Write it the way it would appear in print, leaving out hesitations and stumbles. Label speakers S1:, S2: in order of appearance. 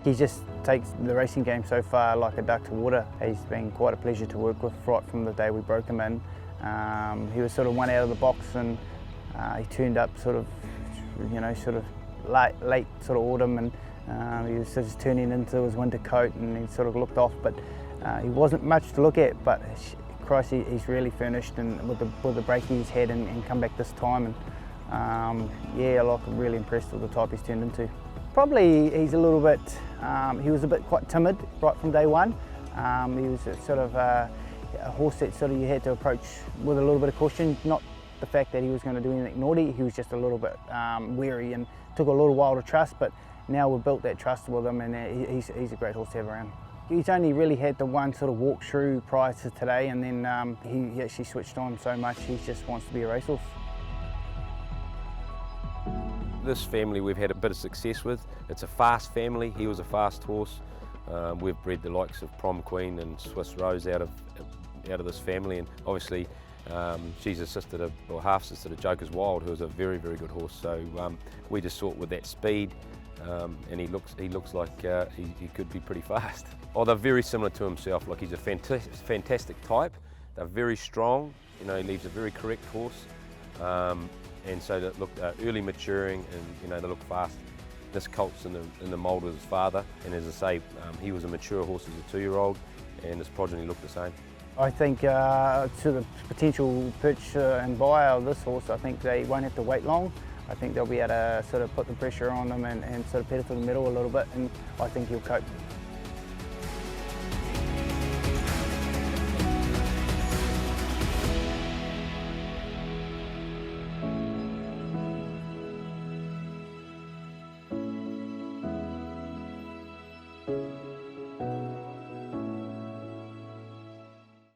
S1: he just takes the racing game so far like a duck to water. He's been quite a pleasure to work with right from the day we broke him in. He was sort of one out of the box, and he turned up sort of, sort of late sort of autumn, and he was just turning into his winter coat, and he sort of looked off, but he wasn't much to look at. But Christ, he's really furnished, and with the break he's had and come back this time, and yeah, like I'm really impressed with the type he's turned into. Probably he's a little bit, he was a bit quite timid right from day one. He was sort of a horse that sort of you had to approach with a little bit of caution, not the fact that he was going to do anything naughty. He was just a little bit wary and took a little while to trust, but now we've built that trust with him, and he's a great horse to have around. He's only really had the one sort of walk through prior to today, and then he actually switched on so much, he just wants to be a racehorse.
S2: This family we've had a bit of success with. It's a fast family. He was a fast horse. We've bred the likes of Prom Queen and Swiss Rose out of this family, and obviously she's half sister to Joker's Wild, who is a very, very good horse. So we just thought with that speed, and he looks like he could be pretty fast. Oh, they're very similar to himself. Like, he's a fantastic type. They're very strong. He leaves a very correct horse. And so they look early maturing, and they look fast. This Colt's in the mould of his father, and as I say, he was a mature horse as a 2-year-old, and his progeny looked the same. I think to the potential purchaser and buyer of this horse, I think they won't have to wait long. I think they'll be able to sort of put the pressure on them and sort of pedal to the middle a little bit, and I think he'll cope.